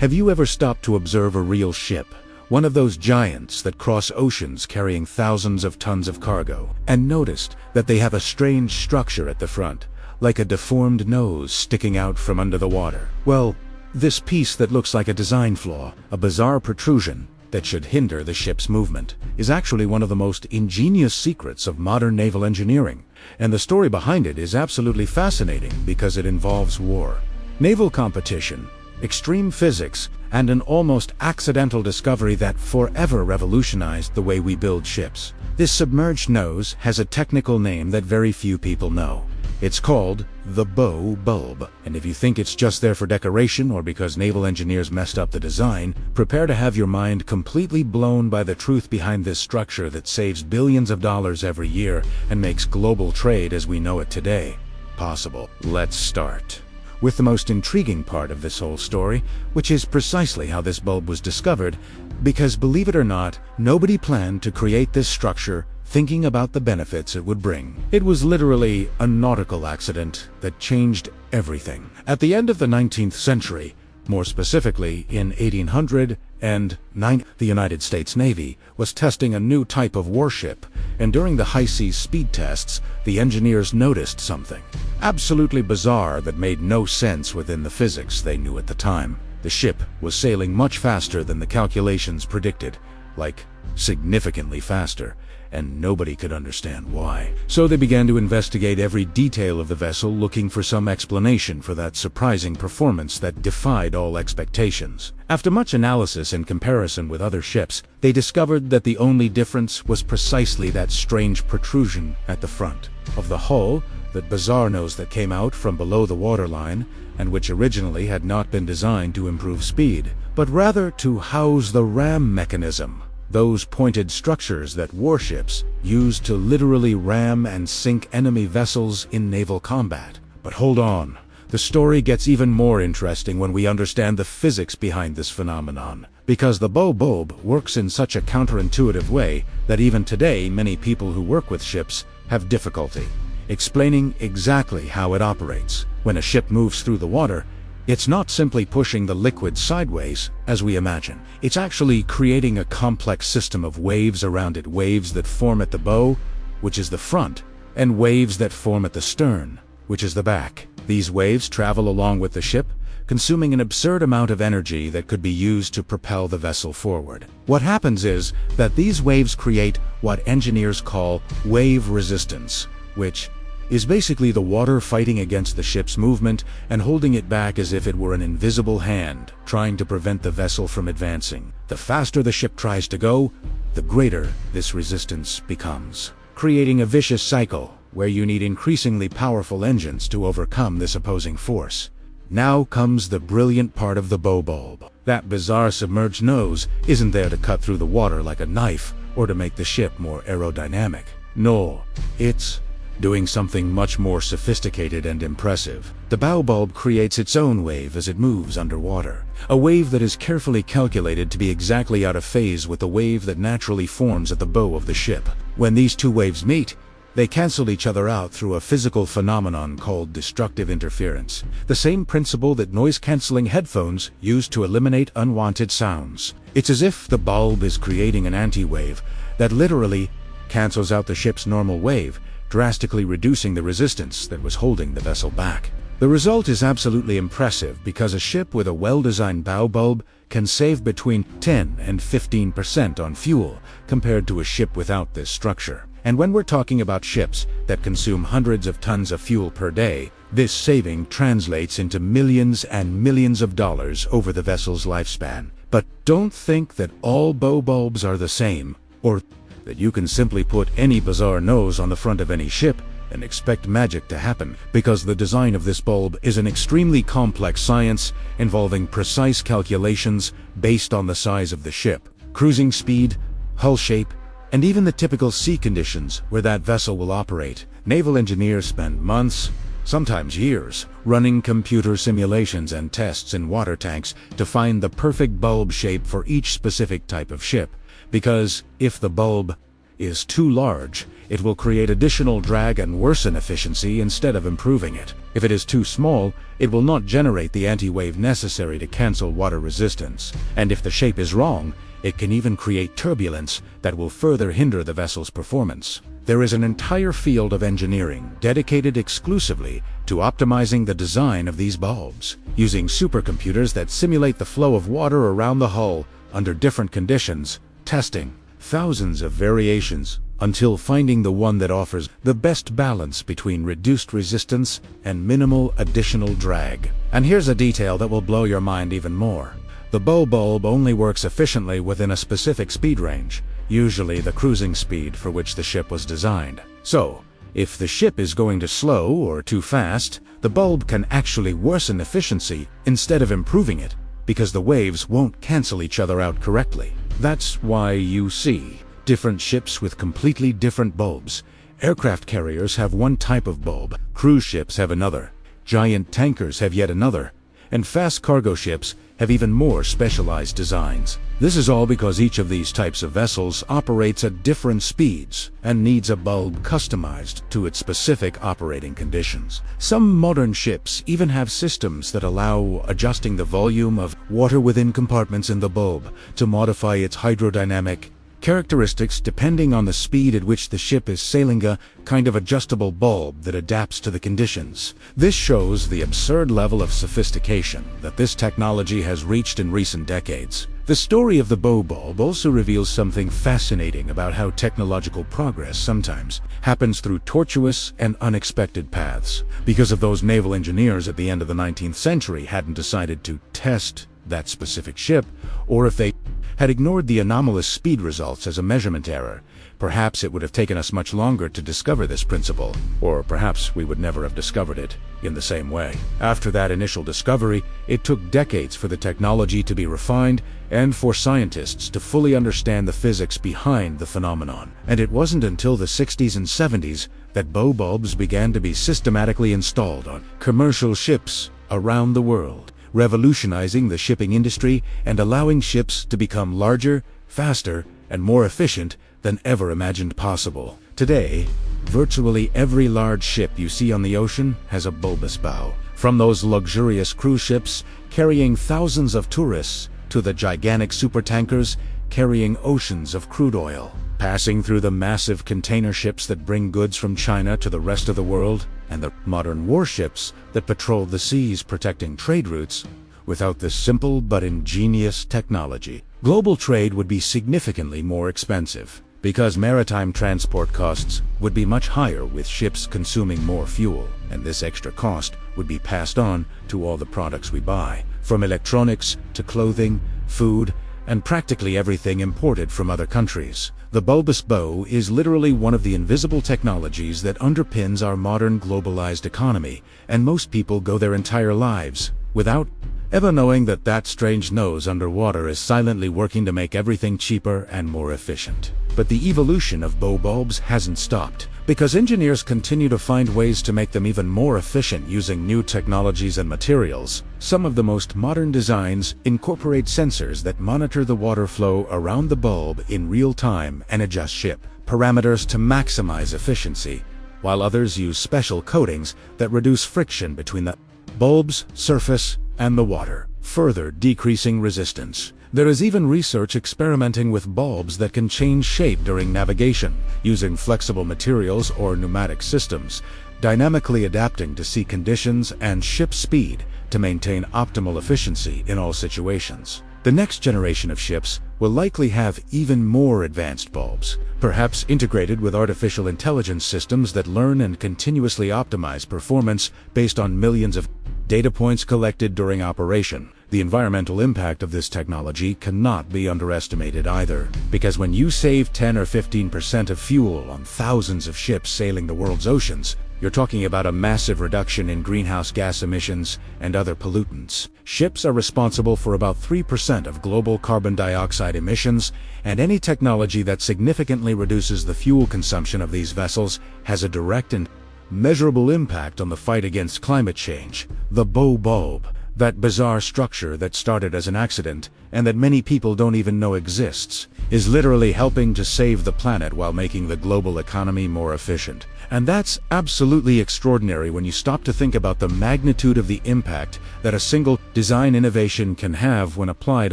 Have you ever stopped to observe a real ship? One of those giants that cross oceans carrying thousands of tons of cargo, and noticed that they have a strange structure at the front, like a deformed nose sticking out from under the water? Well, this piece that looks like a design flaw, a bizarre protrusion that should hinder the ship's movement, is actually one of the most ingenious secrets of modern naval engineering, and the story behind it is absolutely fascinating because it involves war, naval competition, extreme physics, and an almost accidental discovery that forever revolutionized the way we build ships. This submerged nose has a technical name that very few people know. It's called the bow bulb, and if you think it's just there for decoration or because naval engineers messed up the design, prepare to have your mind completely blown by the truth behind this structure that saves billions of dollars every year and makes global trade as we know it today possible. Let's start with the most intriguing part of this whole story, which is precisely how this bulb was discovered, because believe it or not, nobody planned to create this structure thinking about the benefits it would bring. It was literally a nautical accident that changed everything. At the end of the 19th century, more specifically in 1809, the United States Navy was testing a new type of warship, and during the high-seas speed tests, the engineers noticed something absolutely bizarre that made no sense within the physics they knew at the time. The ship was sailing much faster than the calculations predicted, like significantly faster, and nobody could understand why. So they began to investigate every detail of the vessel, looking for some explanation for that surprising performance that defied all expectations. After much analysis and comparison with other ships, they discovered that the only difference was precisely that strange protrusion at the front of the hull, that bizarre nose that came out from below the waterline, and which originally had not been designed to improve speed, but rather to house the ram mechanism. Those pointed structures that warships use to literally ram and sink enemy vessels in naval combat. But hold on, the story gets even more interesting when we understand the physics behind this phenomenon, because the bow bulb works in such a counterintuitive way that even today many people who work with ships have difficulty explaining exactly how it operates. When a ship moves through the water, it's not simply pushing the liquid sideways, as we imagine. It's actually creating a complex system of waves around it, waves that form at the bow, which is the front, and waves that form at the stern, which is the back. These waves travel along with the ship, consuming an absurd amount of energy that could be used to propel the vessel forward. What happens is that these waves create what engineers call wave resistance, which is basically the water fighting against the ship's movement and holding it back as if it were an invisible hand trying to prevent the vessel from advancing. The faster the ship tries to go, the greater this resistance becomes, creating a vicious cycle where you need increasingly powerful engines to overcome this opposing force. Now comes the brilliant part of the bow bulb. That bizarre submerged nose isn't there to cut through the water like a knife or to make the ship more aerodynamic. No, it's doing something much more sophisticated and impressive. The bow bulb creates its own wave as it moves underwater, a wave that is carefully calculated to be exactly out of phase with the wave that naturally forms at the bow of the ship. When these two waves meet, they cancel each other out through a physical phenomenon called destructive interference, the same principle that noise-canceling headphones use to eliminate unwanted sounds. It's as if the bulb is creating an anti-wave that literally cancels out the ship's normal wave, drastically reducing the resistance that was holding the vessel back. The result is absolutely impressive because a ship with a well-designed bow bulb can save between 10 and 15% on fuel compared to a ship without this structure. And when we're talking about ships that consume hundreds of tons of fuel per day, this saving translates into millions and millions of dollars over the vessel's lifespan. But don't think that all bow bulbs are the same, or that you can simply put any bizarre nose on the front of any ship and expect magic to happen, because the design of this bulb is an extremely complex science involving precise calculations based on the size of the ship, cruising speed, hull shape, and even the typical sea conditions where that vessel will operate. Naval engineers spend months, sometimes years, running computer simulations and tests in water tanks to find the perfect bulb shape for each specific type of ship. Because if the bulb is too large, it will create additional drag and worsen efficiency instead of improving it. If it is too small, it will not generate the anti-wave necessary to cancel water resistance. And if the shape is wrong, it can even create turbulence that will further hinder the vessel's performance. There is an entire field of engineering dedicated exclusively to optimizing the design of these bulbs, using supercomputers that simulate the flow of water around the hull under different conditions, testing thousands of variations until finding the one that offers the best balance between reduced resistance and minimal additional drag. And here's a detail that will blow your mind even more. The bow bulb only works efficiently within a specific speed range, usually the cruising speed for which the ship was designed. So, if the ship is going too slow or too fast, the bulb can actually worsen efficiency instead of improving it, because the waves won't cancel each other out correctly. That's why you see different ships with completely different bulbs. Aircraft carriers have one type of bulb, cruise ships have another, giant tankers have yet another, and fast cargo ships have even more specialized designs. This is all because each of these types of vessels operates at different speeds and needs a bulb customized to its specific operating conditions. Some modern ships even have systems that allow adjusting the volume of water within compartments in the bulb to modify its hydrodynamic characteristics depending on the speed at which the ship is sailing, a kind of adjustable bulb that adapts to the conditions. This shows the absurd level of sophistication that this technology has reached in recent decades. The story of the bow bulb also reveals something fascinating about how technological progress sometimes happens through tortuous and unexpected paths. Because if those naval engineers at the end of the 19th century hadn't decided to test that specific ship, or if they had ignored the anomalous speed results as a measurement error, perhaps it would have taken us much longer to discover this principle, or perhaps we would never have discovered it in the same way. After that initial discovery, it took decades for the technology to be refined and for scientists to fully understand the physics behind the phenomenon. And it wasn't until the 60s and 70s that bow bulbs began to be systematically installed on commercial ships around the world, revolutionizing the shipping industry and allowing ships to become larger, faster, and more efficient than ever imagined possible. Today, virtually every large ship you see on the ocean has a bulbous bow. From those luxurious cruise ships carrying thousands of tourists to the gigantic supertankers carrying oceans of crude oil, passing through the massive container ships that bring goods from China to the rest of the world, and the modern warships that patrol the seas protecting trade routes. Without this simple but ingenious technology, global trade would be significantly more expensive, because maritime transport costs would be much higher with ships consuming more fuel, and this extra cost would be passed on to all the products we buy, from electronics to clothing, food, and practically everything imported from other countries. The bulbous bow is literally one of the invisible technologies that underpins our modern globalized economy, and most people go their entire lives without ever knowing that that strange nose underwater is silently working to make everything cheaper and more efficient. But the evolution of bow bulbs hasn't stopped, because engineers continue to find ways to make them even more efficient using new technologies and materials. Some of the most modern designs incorporate sensors that monitor the water flow around the bulb in real time and adjust ship parameters to maximize efficiency, while others use special coatings that reduce friction between the bulb's surface and the water, further decreasing resistance. There is even research experimenting with bulbs that can change shape during navigation, using flexible materials or pneumatic systems, dynamically adapting to sea conditions and ship speed to maintain optimal efficiency in all situations. The next generation of ships will likely have even more advanced bulbs, perhaps integrated with artificial intelligence systems that learn and continuously optimize performance based on millions of data points collected during operation. The environmental impact of this technology cannot be underestimated either, because when you save 10 or 15% of fuel on thousands of ships sailing the world's oceans, you're talking about a massive reduction in greenhouse gas emissions and other pollutants. Ships are responsible for about 3% of global carbon dioxide emissions, and any technology that significantly reduces the fuel consumption of these vessels has a direct and measurable impact on the fight against climate change. The bow bulb, That bizarre structure that started as an accident, and that many people don't even know exists, is literally helping to save the planet while making the global economy more efficient. And that's absolutely extraordinary when you stop to think about the magnitude of the impact that a single design innovation can have when applied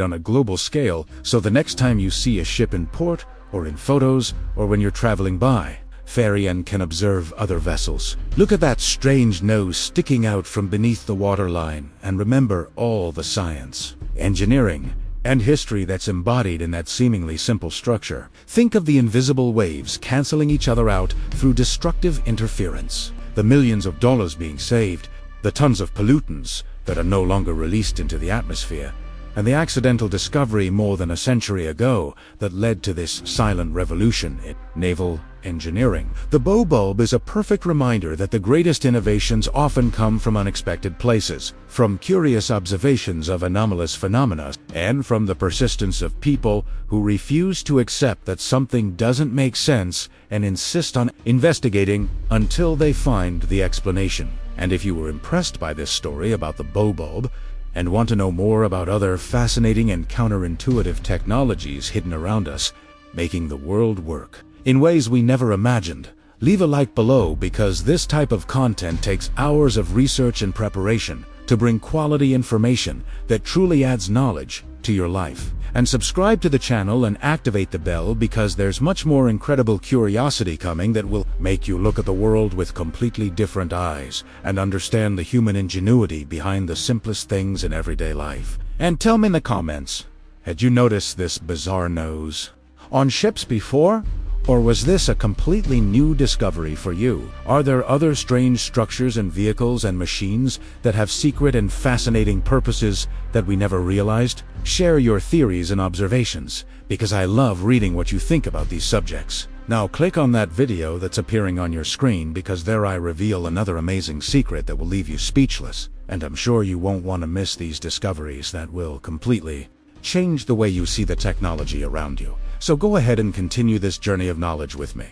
on a global scale. So the next time you see a ship in port, or in photos, or when you're traveling by, ferry and can observe other vessels, look at that strange nose sticking out from beneath the waterline, and remember all the science, engineering, and history that's embodied in that seemingly simple structure. Think of the invisible waves canceling each other out through destructive interference, the millions of dollars being saved, the tons of pollutants that are no longer released into the atmosphere, and the accidental discovery more than a century ago that led to this silent revolution in naval engineering. The bulb is a perfect reminder that the greatest innovations often come from unexpected places, from curious observations of anomalous phenomena, and from the persistence of people who refuse to accept that something doesn't make sense and insist on investigating until they find the explanation. And if you were impressed by this story about the bulb, and want to know more about other fascinating and counterintuitive technologies hidden around us, making the world work in ways we never imagined, leave a like below, because this type of content takes hours of research and preparation to bring quality information that truly adds knowledge to your life. And subscribe to the channel and activate the bell, because there's much more incredible curiosity coming that will make you look at the world with completely different eyes and understand the human ingenuity behind the simplest things in everyday life. And tell me in the comments, had you noticed this bizarre nose on ships before? Or was this a completely new discovery for you? Are there other strange structures and vehicles and machines that have secret and fascinating purposes that we never realized? Share your theories and observations, because I love reading what you think about these subjects. Now click on that video that's appearing on your screen, because there I reveal another amazing secret that will leave you speechless. And I'm sure you won't want to miss these discoveries that will completely change the way you see the technology around you. So go ahead and continue this journey of knowledge with me.